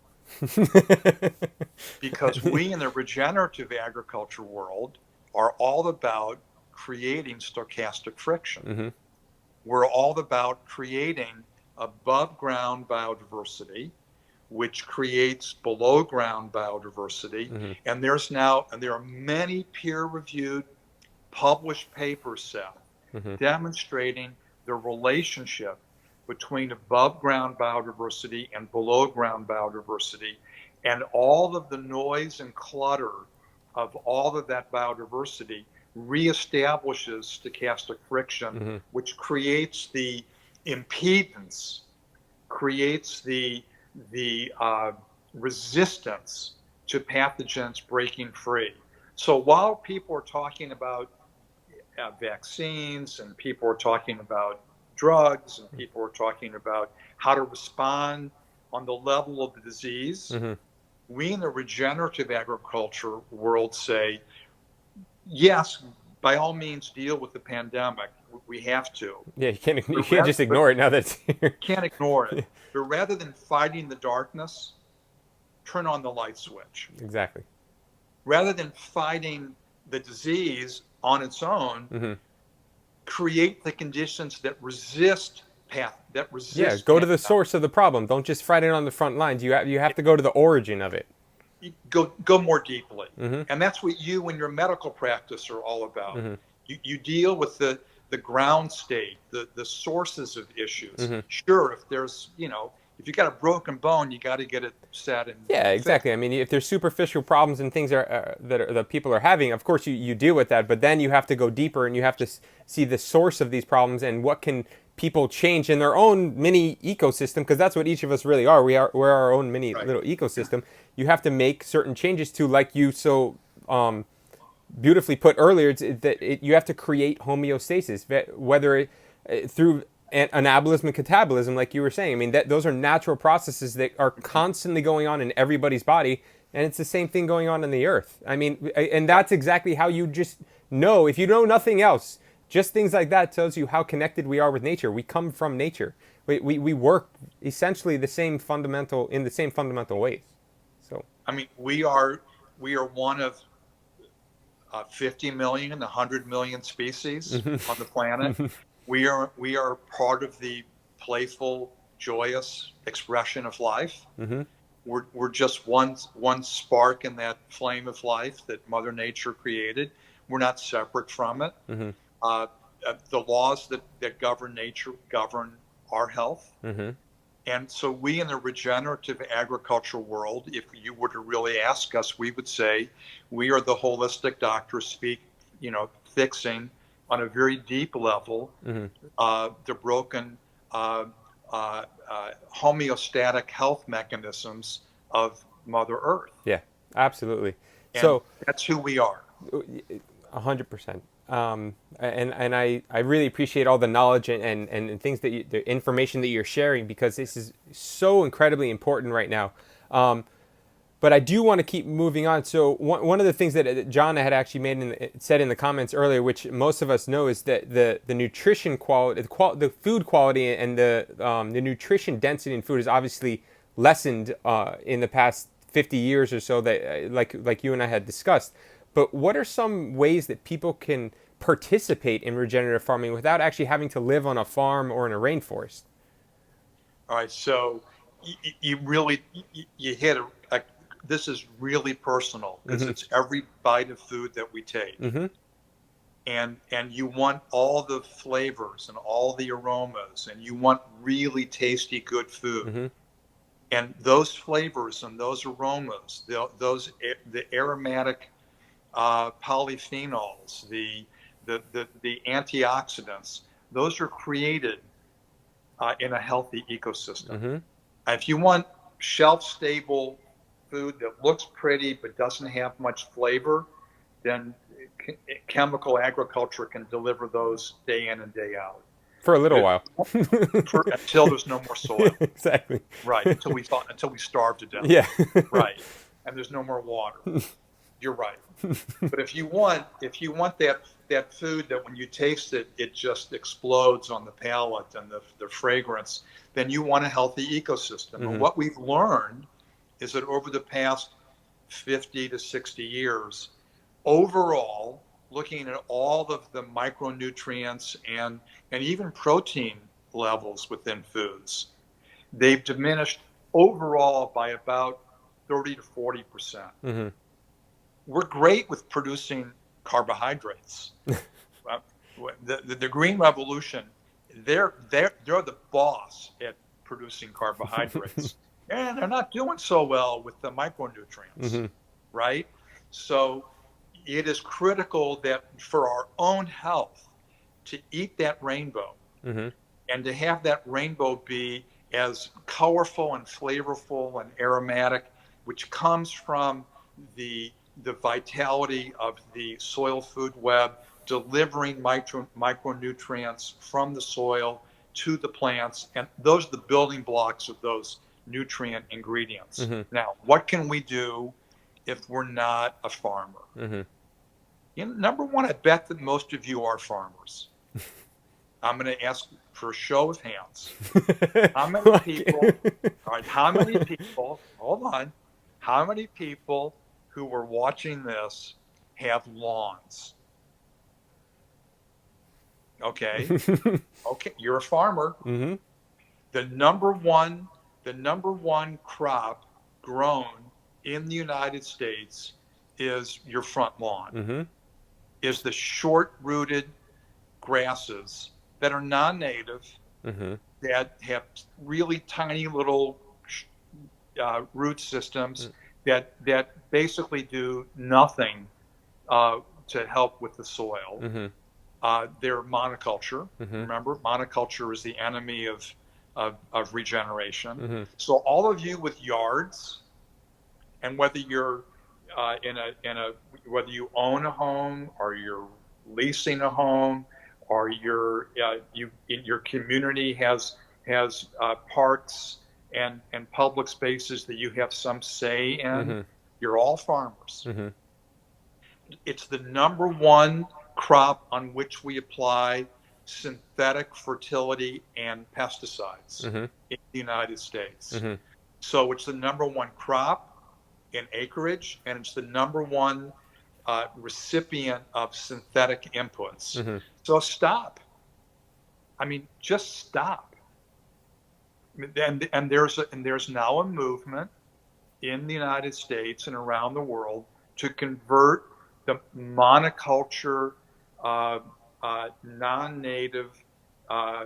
because we in the regenerative agriculture world are all about creating stochastic friction. Mm-hmm. We're all about creating above ground biodiversity, which creates below ground biodiversity. Mm-hmm. And there are many peer reviewed published papers, Seth, Mm-hmm. demonstrating the relationship between above ground biodiversity and below ground biodiversity, and all of the noise and clutter of all of that biodiversity reestablishes stochastic friction, Mm-hmm. which creates the impedance creates the resistance to pathogens breaking free. So while people are talking about vaccines and people are talking about drugs and people are talking about how to respond on the level of the disease, Mm-hmm. we in the regenerative agriculture world say, yes, by all means, deal with the pandemic. We have to. Yeah, you But, can't just but ignore it now that it's here. can't ignore it. Yeah, But rather than fighting the darkness, turn on the light switch. exactly. Rather than fighting the disease on its own, Mm-hmm. create the conditions that resist Yeah, go to the pandemic. source of the problem. Don't just fight it on the front lines. You have to go to the origin of it. You go more deeply, Mm-hmm. and that's what you and your medical practice are all about. Mm-hmm. You deal with the ground state, the sources of issues. Mm-hmm. Sure, if there's if you got a broken bone, you got to get it set Yeah, and fixed. exactly. I mean, if there's superficial problems and things that people are having, of course you deal with that. But then you have to go deeper and you have to see the source of these problems and what can people change in their own mini ecosystem, because that's what each of us really are. We're our own mini Right. little ecosystem. You have to make certain changes to, like you so beautifully put earlier, you have to create homeostasis, whether through anabolism and catabolism, like you were saying. I mean, those are natural processes that are constantly going on in everybody's body, and it's the same thing going on in the earth. I mean, and that's exactly how you just know, if you know nothing else, just things like that tells you how connected we are with nature. We come from nature. We work essentially in the same fundamental ways. So. I mean, we are one of 50 million, 100 million species on the planet. We are part of the playful, joyous expression of life. Mm-hmm. We're just one spark in that flame of life that Mother Nature created. We're not separate from it. Mm-hmm. Uh, the laws that govern nature govern our health. Mm-hmm. And so we in the regenerative agriculture world, if you were to really ask us, we would say we are the holistic doctors fixing on a very deep level Mm-hmm. the broken uh, homeostatic health mechanisms of Mother Earth. Yeah, absolutely. And So, that's who we are. 100%. And I really appreciate all the knowledge and things the information that you're sharing, because this is so incredibly important right now. But I do want to keep moving on. So one of the things that John had actually said in the comments earlier, which most of us know, is that the nutrition quality, the food quality, and the nutrition density in food is obviously lessened in the past 50 years or so, that like you and I had discussed. But what are some ways that people can participate in regenerative farming without actually having to live on a farm or in a rainforest? All right, so you really you hit this is really personal because Mm-hmm. it's every bite of food that we take. Mm-hmm. And you want all the flavors and all the aromas and you want really tasty good food, Mm-hmm. and those flavors and those aromas, the aromatic polyphenols, the antioxidants, those are created in a healthy ecosystem. Mm-hmm. If you want shelf stable food that looks pretty but doesn't have much flavor, then chemical agriculture can deliver those day in and day out. For a little But while. until there's no more soil, Exactly. right? Until we starve to death, Yeah. right? And there's no more water. You're right. But if you want that food that when you taste it, it just explodes on the palate and the fragrance, then you want a healthy ecosystem. And Mm-hmm. what we've learned is that over the past 50 to 60 years, overall, looking at all of the micronutrients and even protein levels within foods, they've diminished overall by about 30 to 40%. Mm-hmm. We're great with producing carbohydrates. The Green Revolution, they're the boss at producing carbohydrates, and they're not doing so well with the micronutrients, Mm-hmm. right? So it is critical that for our own health to eat that rainbow Mm-hmm. and to have that rainbow be as colorful and flavorful and aromatic, which comes from the the vitality of the soil food web, delivering micronutrients from the soil to the plants, and those are the building blocks of those nutrient ingredients. Mm-hmm. Now, what can we do if we're not a farmer? Mm-hmm. Number one, I bet that most of you are farmers. I'm going to ask for a show of hands. How many people, all right, how many people, hold on, how many people who were watching this have lawns? Okay. Okay. You're a farmer. Mm-hmm. The number one, the number one crop grown in the United States is your front lawn, Mm-hmm. is the short rooted grasses that are non native, Mm-hmm. that have really tiny little root systems that basically do nothing to help with the soil. Mm-hmm. They're monoculture. Mm-hmm. Remember, monoculture is the enemy of regeneration. Mm-hmm. So all of you with yards, and whether you're in a whether you own a home or you're leasing a home, or you in your community has parks and public spaces that you have some say in, Mm-hmm. you're all farmers. Mm-hmm. It's the number one crop on which we apply synthetic fertility and pesticides Mm-hmm. in the United States. Mm-hmm. So it's the number one crop in acreage, and it's the number one recipient of synthetic inputs. Mm-hmm. So stop. I mean, just stop. And there's now a movement in the United States and around the world to convert the monoculture, uh, non-native uh,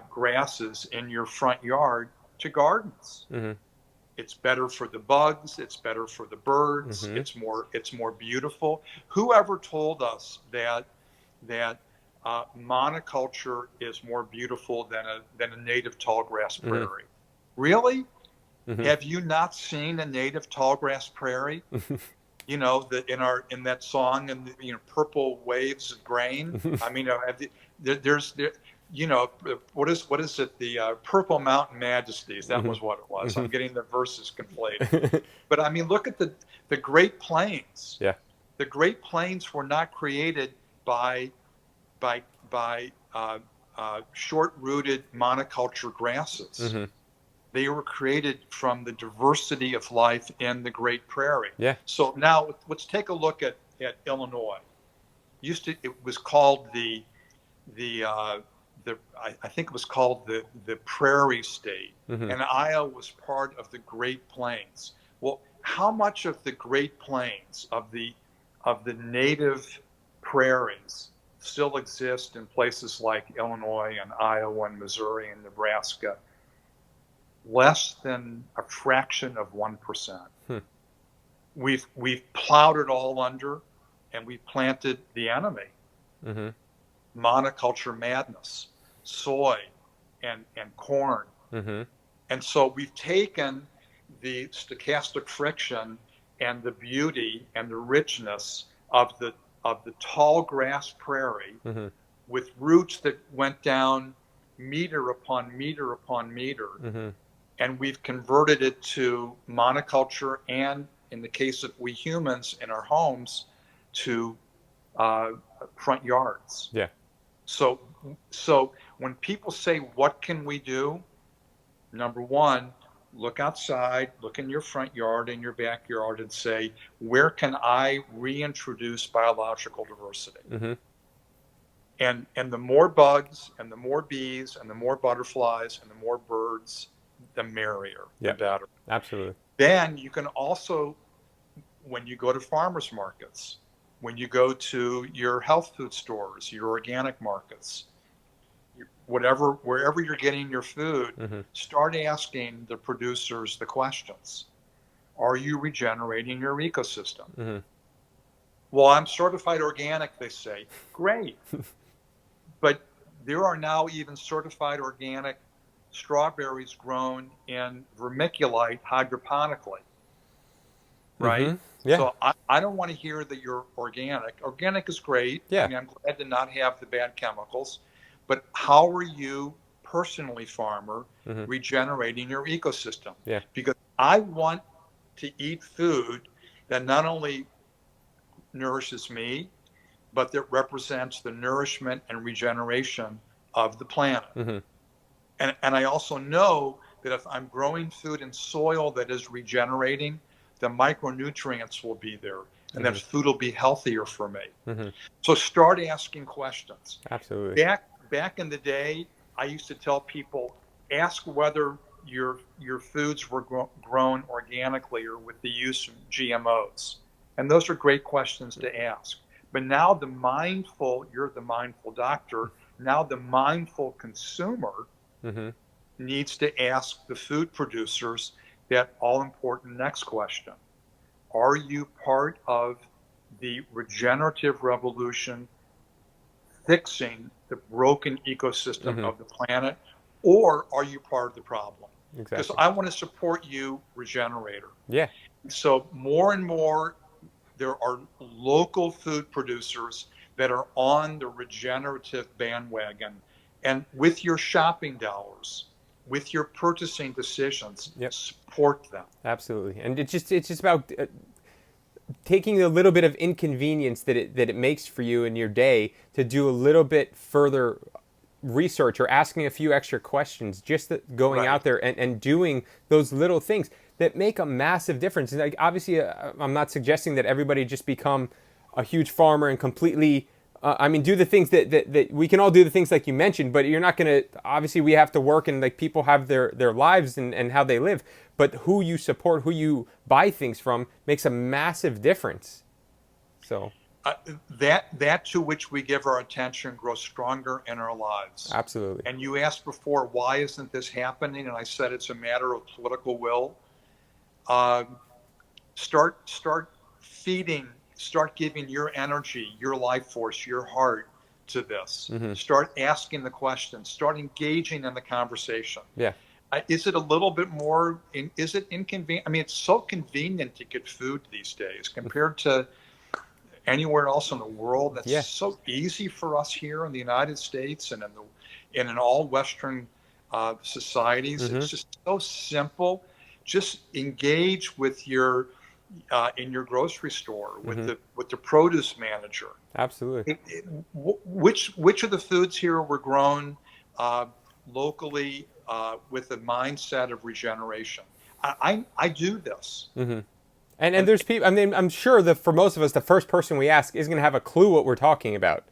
grasses in your front yard to gardens. Mm-hmm. It's better for the bugs. It's better for the birds. Mm-hmm. It's more beautiful. Whoever told us that monoculture is more beautiful than a native tallgrass Mm-hmm. prairie? Really? Mm-hmm. Have you not seen a native tallgrass prairie? You know that in that song, and purple waves of grain. I mean, there's what is it, the Purple Mountain Majesties? That Mm-hmm. was what it was. Mm-hmm. I'm getting the verses conflated. But I mean, look at the Great Plains. Yeah. The Great Plains were not created by short-rooted monoculture grasses. Mm-hmm. They were created from the diversity of life in the Great Prairie. Yeah. So now let's take a look at Illinois. It was called I think it was called the Prairie State, Mm-hmm. and Iowa was part of the Great Plains. Well, how much of the Great Plains of the native prairies still exist in places like Illinois and Iowa and Missouri and Nebraska? Less than a fraction of 1%. Hmm. We've plowed it all under, and we've planted the enemy. Mm-hmm. Monoculture madness, soy and corn. Mm-hmm. And so we've taken the stochastic friction and the beauty and the richness of the tall grass prairie, Mm-hmm. with roots that went down meter upon meter upon meter. Mm-hmm. And we've converted it to monoculture, and in the case of we humans in our homes, to front yards. Yeah. So when people say, what can we do? Number one, look outside, look in your front yard, in your backyard, and say, where can I reintroduce biological diversity? Mm-hmm. And the more bugs and the more bees and the more butterflies and the more birds, the merrier, Yeah. the better. Absolutely. Then you can also, when you go to farmers markets, when you go to your health food stores, your organic markets, wherever you're getting your food, Mm-hmm. start asking the producers the questions. Are you regenerating your ecosystem? Mm-hmm. Well, I'm certified organic, they say. Great. But there are now even certified organic strawberries grown in vermiculite hydroponically, right? Mm-hmm. Yeah. So I don't want to hear that you're organic. Organic is great. I Yeah. mean, I'm glad to not have the bad chemicals, but how are you personally, farmer, Mm-hmm. regenerating your ecosystem? Yeah. Because I want to eat food that not only nourishes me, but that represents the nourishment and regeneration of the planet. Mm-hmm. And I also know that if I'm growing food in soil that is regenerating, the micronutrients will be there and that Mm-hmm. food will be healthier for me. Mm-hmm. So start asking questions. Absolutely. Back in the day, I used to tell people, ask whether your foods were grown organically or with the use of GMOs. And those are great questions to ask. But now you're the mindful doctor, now the mindful consumer Mm-hmm. needs to ask the food producers that all important next question. Are you part of the regenerative revolution fixing the broken ecosystem Mm-hmm. of the planet, or are you part of the problem? Because Exactly. I want to support you, regenerator. Yeah. So more and more, there are local food producers that are on the regenerative bandwagon. And with your shopping dollars, with your purchasing decisions, Yep. support them. Absolutely. And it's just about taking a little bit of inconvenience that it makes for you in your day to do a little bit further research or asking a few extra questions, just going Right. out there and doing those little things that make a massive difference. And like obviously, I'm not suggesting that everybody just become a huge farmer and completely. I mean, do the things that we can all do the things like you mentioned, but you're not gonna. Obviously, we have to work and like people have their lives and how they live. But who you support, who you buy things from, makes a massive difference. So, Uh, that to which we give our attention grows stronger in our lives. absolutely. And you asked before, why isn't this happening? And I said it's a matter of political will. Um, start feeding, start giving your energy, your life force, your heart to this. Mm-hmm. Start asking the questions. Start engaging in the conversation. Yeah. Is it a little bit more? Is it inconvenient? I mean, it's so convenient to get food these days compared to anywhere else in the world. That's Yeah. so easy for us here in the United States and in all Western societies. Mm-hmm. It's just so simple. Just engage with your in your grocery store Mm-hmm. with the produce manager. Absolutely. Which of the foods here were grown uh, locally with a mindset of regeneration? I do this. Mm-hmm. And And there's people. I mean, I'm sure that for most of us, the first person we ask is going to have a clue what we're talking about.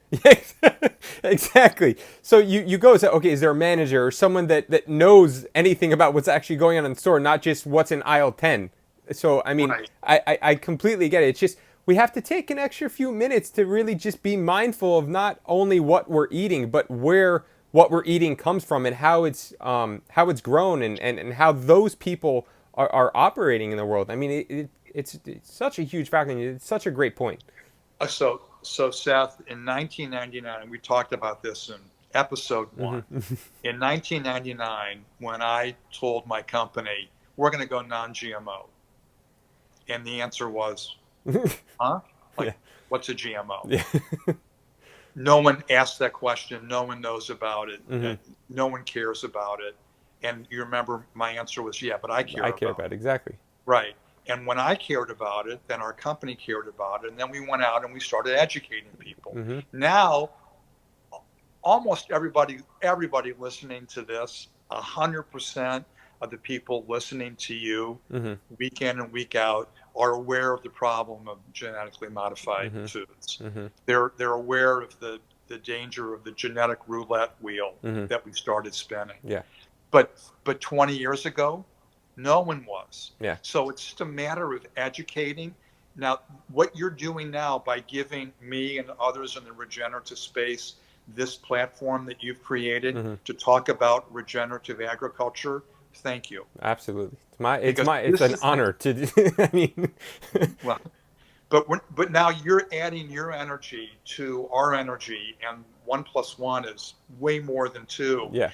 Exactly. So you go and say, okay, is there a manager or someone that knows anything about what's actually going on in the store, not just what's in aisle 10? So I mean, right. I completely get it. It's just we have to take an extra few minutes to really just be mindful of not only what we're eating, but where what we're eating comes from and how it's grown and how those people are operating in the world. I mean, it's such a huge factor. And it's such a great point. So Seth, in 1999, we talked about this in episode one. Mm-hmm. In 1999, when I told my company we're going to go non-GMO, and the answer was, "Huh? Yeah. Like, what's a GMO?" Yeah. No one asked that question. No one knows about it. Mm-hmm. No one cares about it. And you remember my answer was, "Yeah, but I I care care about about it." it. Exactly. Right. And when I cared about it, then our company cared about it. And then we went out and we started educating people. Mm-hmm. Now, almost everybody listening to this, 100% of the people listening to you Mm-hmm. week in and week out are aware of the problem of genetically modified Mm-hmm. foods. Mm-hmm. They're aware of the danger of the genetic roulette wheel Mm-hmm. that we started spinning. Yeah. But 20 years ago, no one was. Yeah. So it's just a matter of educating. Now, what you're doing now by giving me and others in the regenerative space this platform that you've created Mm-hmm. to talk about regenerative agriculture, thank you. Absolutely. Because It's this an is honor to. I mean. well, but now you're adding your energy to our energy, and 1 plus 1 is way more than 2. Yeah.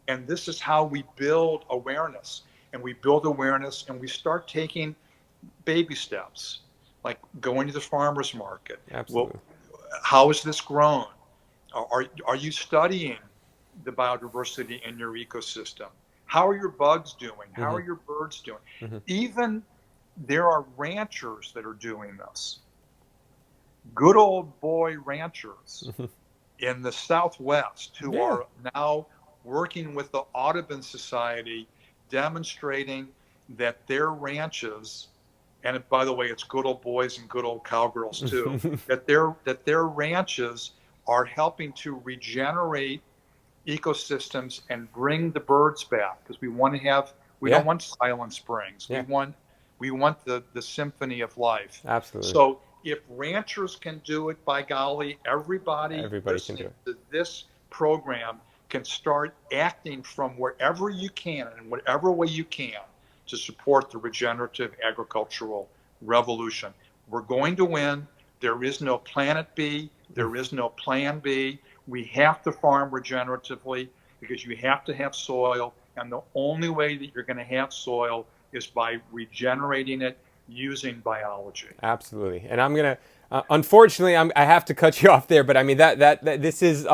And this is how we build awareness. And we build awareness and we start taking baby steps, like going to the farmer's market. Well, Absolutely. how is this grown? Are you studying the biodiversity in your ecosystem? How are your bugs doing? How Mm-hmm. are your birds doing? Mm-hmm. Even there are ranchers that are doing this. Good old boy ranchers Mm-hmm. in the Southwest who Yeah. are now working with the Audubon Society, demonstrating that their ranches, and by the way, it's good old boys and good old cowgirls too, that their ranches are helping to regenerate ecosystems and bring the birds back, because we don't Yeah. want silent springs. we Yeah. want we want the symphony of life. Absolutely. So if ranchers can do it, by golly, everybody Everybody can do listening it. to this program can start acting from wherever you can and in whatever way you can to support the regenerative agricultural revolution. We're going to win. There is no planet B. Mm. There is no plan B. We have to farm regeneratively because you have to have soil. And the only way that you're going to have soil is by regenerating it using biology. Absolutely. And I'm gonna, unfortunately, I have to cut you off there. But I mean that this is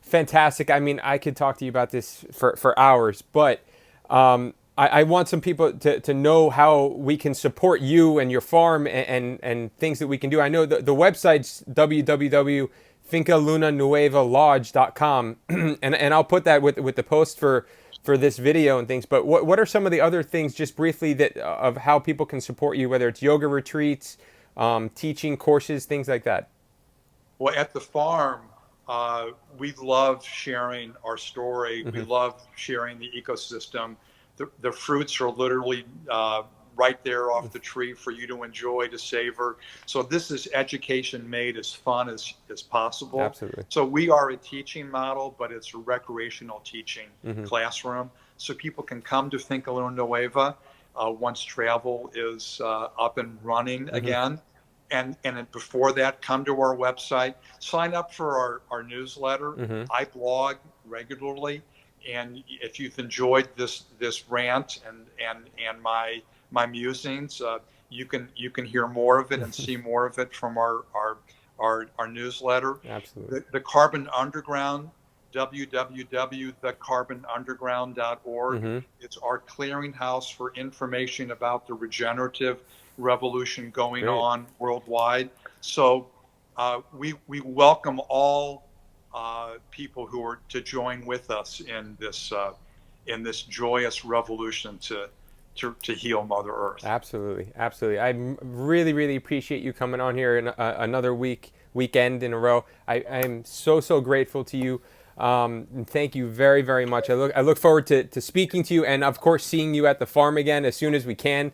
fantastic. I mean, I could talk to you about this for hours, but I want some people to know how we can support you and your farm and things that we can do. I know the website's www.fincalunanuevalodge.com, and I'll put that with the post for this video and things. But what are some of the other things, just briefly, that of how people can support you, whether it's yoga retreats, teaching courses, things like that? Well, at the farm, we love sharing our story. We Mm-hmm. love sharing the ecosystem. The fruits are literally right there off the tree for you to enjoy, to savor. So this is education made as fun as possible. Absolutely. So we are a teaching model, but it's a recreational teaching Mm-hmm. classroom. So people can come to Finca Luna Nueva once travel is up and running Mm-hmm. again. And before that, come to our website, sign up for our newsletter. Mm-hmm. I blog regularly, and if you've enjoyed this rant and my musings, you can hear more of it and see more of it from our newsletter. Absolutely. The Carbon Underground, www.thecarbonunderground.org. Mm-hmm. It's our clearinghouse for information about the regenerative revolution going Great. on worldwide. So we welcome all people who are to join with us in this joyous revolution to heal Mother Earth. Absolutely, absolutely. I really, really appreciate you coming on here in another weekend in a row. I'm so grateful to you. And thank you very, very much. I look forward to speaking to you, and of course seeing you at the farm again as soon as we can.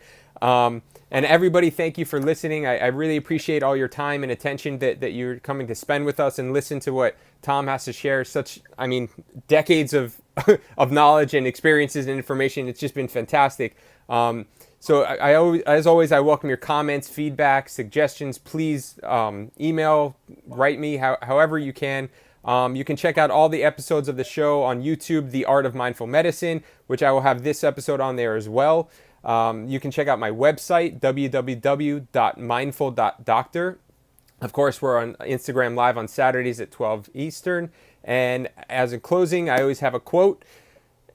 And everybody, thank you for listening. I really appreciate all your time and attention that you're coming to spend with us and listen to what Tom has to share. Such, I mean, decades of of knowledge and experiences and information. It's just been fantastic. So I always, as always, I welcome your comments, feedback, suggestions. Please email, write me, however you can. You can check out all the episodes of the show on YouTube, The Art of Mindful Medicine, which I will have this episode on there as well. You can check out my website, www.mindful.doctor. Of course, we're on Instagram Live on Saturdays at 12 Eastern. And as a closing, I always have a quote.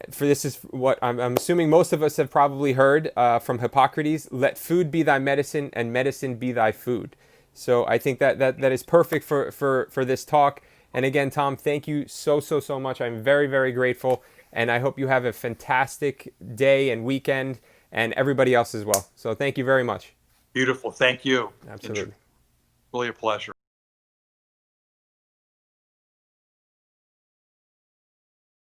For this is what I'm assuming most of us have probably heard from Hippocrates: "Let food be thy medicine, and medicine be thy food." So I think that is perfect for this talk. And again, Tom, thank you so much. I'm very, very grateful. And I hope you have a fantastic day and weekend, and everybody else as well. So thank you very much. Beautiful. Thank you. Absolutely. Really a pleasure.